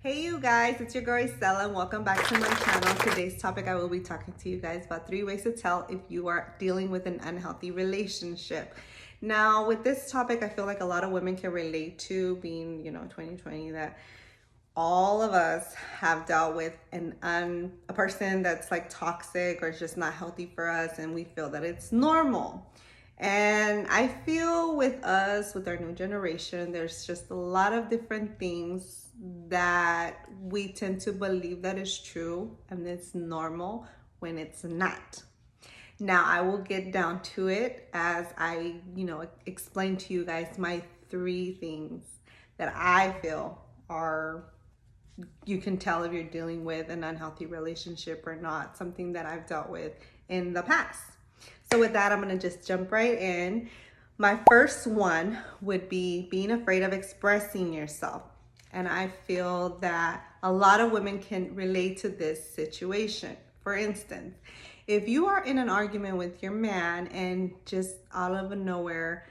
Hey you guys, it's your girl Estella and welcome back to my channel. Today's topic, I will be talking to you guys about 3 ways to tell if you are dealing with an unhealthy relationship. Now with this topic, I feel like a lot of women can relate to being, 2020, that all of us have dealt with a person that's like toxic or just not healthy for us, and we feel that it's normal. And I feel with us, with our new generation, there's just a lot of different things that we tend to believe that is true and it's normal when it's not. Now, I will get down to it as I, explain to you guys my 3 things that I feel are, you can tell if you're dealing with an unhealthy relationship or not, something that I've dealt with in the past. So with that, I'm going to just jump right in. My first one would be being afraid of expressing yourself. And I feel that a lot of women can relate to this situation. For instance, if you are in an argument with your man and just out of nowhere,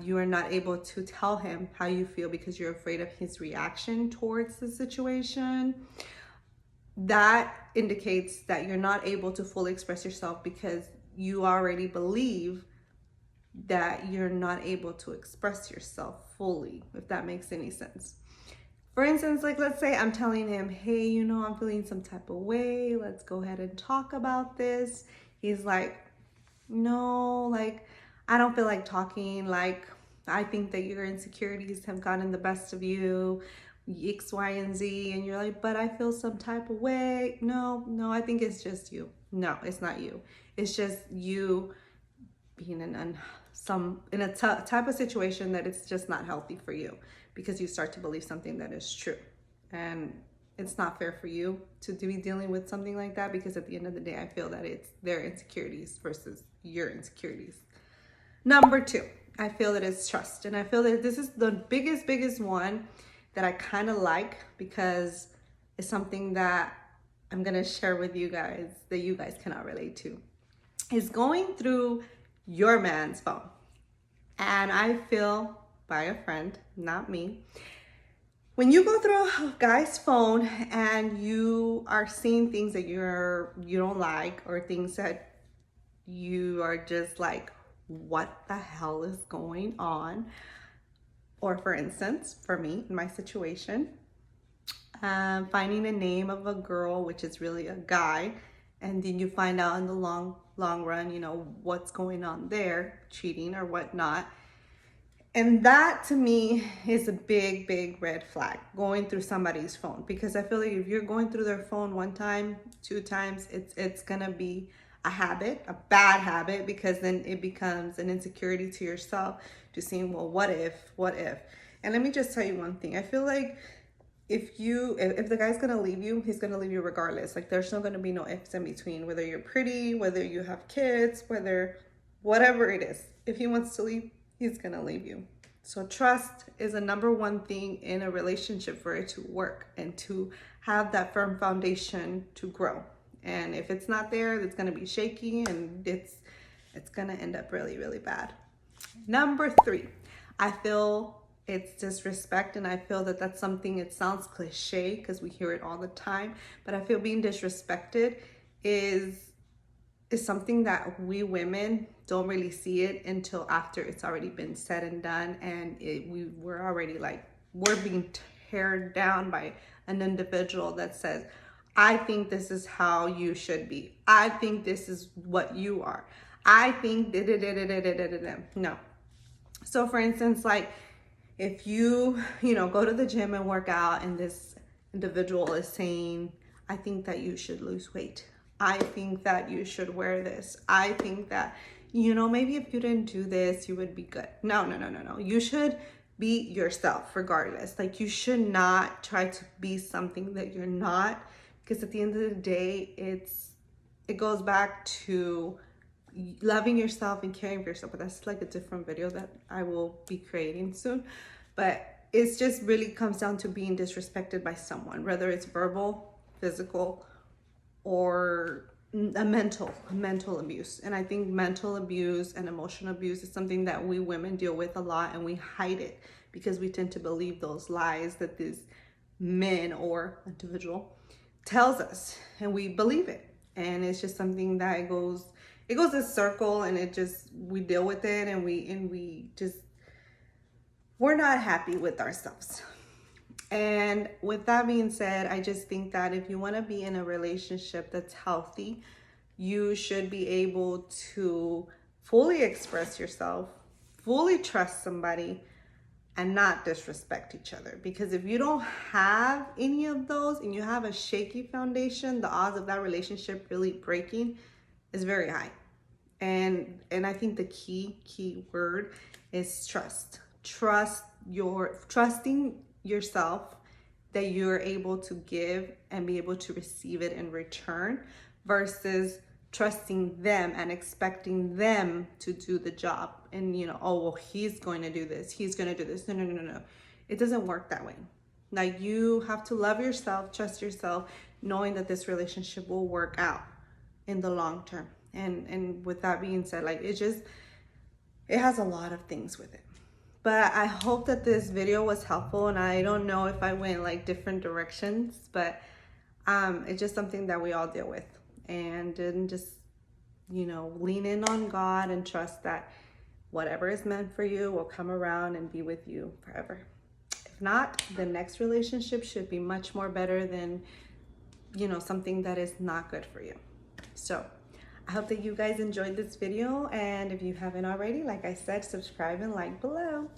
you are not able to tell him how you feel because you're afraid of his reaction towards the situation, that indicates that you're not able to fully express yourself because you already believe that you're not able to express yourself fully, if that makes any sense. For instance, like let's say I'm telling him, hey, I'm feeling some type of way. Let's go ahead and talk about this. He's like, no, like, I don't feel like talking. Like, I think that your insecurities have gotten the best of you, X, Y, and Z. And you're like, but I feel some type of way. No, I think it's just you. No, it's not you. It's just you being in a type of situation that it's just not healthy for you, because you start to believe something that is true. And it's not fair for you to be dealing with something like that, because at the end of the day, I feel that it's their insecurities versus your insecurities. Number 2, I feel that it's trust. And I feel that this is the biggest one that I kind of like, because it's something that I'm going to share with you guys that you guys cannot relate to. Is going through your man's phone. And I feel, by a friend, not me, when you go through a guy's phone and you are seeing things that you don't like, or things that you are just like, what the hell is going on? Or for instance, for me, in my situation, finding a name of a girl, which is really a guy, and then you find out in the long run, what's going on there, cheating or whatnot. And that to me is a big red flag, going through somebody's phone, because I feel like if you're going through their phone 1 time, 2 times, it's gonna be a habit, a bad habit, because then it becomes an insecurity to yourself to saying, well, what if? And let me just tell you one thing. I feel like if the guy's gonna leave you, he's gonna leave you regardless. Like, there's not gonna be no ifs in between, whether you're pretty, whether you have kids, whatever it is. If he wants to leave, he's gonna leave you. So trust is a number 1 thing in a relationship for it to work and to have that firm foundation to grow. And if it's not there, it's gonna be shaky, and it's gonna end up really bad. Number 3, I feel it's disrespect, and I feel that that's something, it sounds cliche because we hear it all the time, but I feel being disrespected is something that we women don't really see it until after it's already been said and done, and we're already like, we're being teared down by an individual that says, I think this is how you should be. I think this is what you are. I think no. So for instance, like, if you go to the gym and work out, and this individual is saying, I think that you should lose weight. I think that you should wear this. I think that, maybe if you didn't do this, you would be good. No. You should be yourself regardless. Like, you should not try to be something that you're not, because at the end of the day, it goes back to loving yourself and caring for yourself. But that's like a different video that I will be creating soon. But it's just really comes down to being disrespected by someone, whether it's verbal, physical, or a mental abuse. And I think mental abuse and emotional abuse is something that we women deal with a lot, and we hide it because we tend to believe those lies that these men or individual tells us, and we believe it. And it's just something that it goes a circle, and we deal with it, and we're not happy with ourselves. And with that being said, I just think that if you want to be in a relationship that's healthy, you should be able to fully express yourself, fully trust somebody, and not disrespect each other. Because if you don't have any of those and you have a shaky foundation, the odds of that relationship really breaking is very high. And I think the key word is trust. Trusting yourself that you're able to give and be able to receive it in return, versus trusting them and expecting them to do the job. And oh well, he's going to do this, he's going to do this. No. It doesn't work that way. Like, you have to love yourself, trust yourself, knowing that this relationship will work out in the long term. And with that being said, like, it has a lot of things with it. But I hope that this video was helpful, and I don't know if I went like different directions, but it's just something that we all deal with. And then just, lean in on God and trust that whatever is meant for you will come around and be with you forever. If not, the next relationship should be much more better than, something that is not good for you. So I hope that you guys enjoyed this video, and if you haven't already, like I said, subscribe and like below.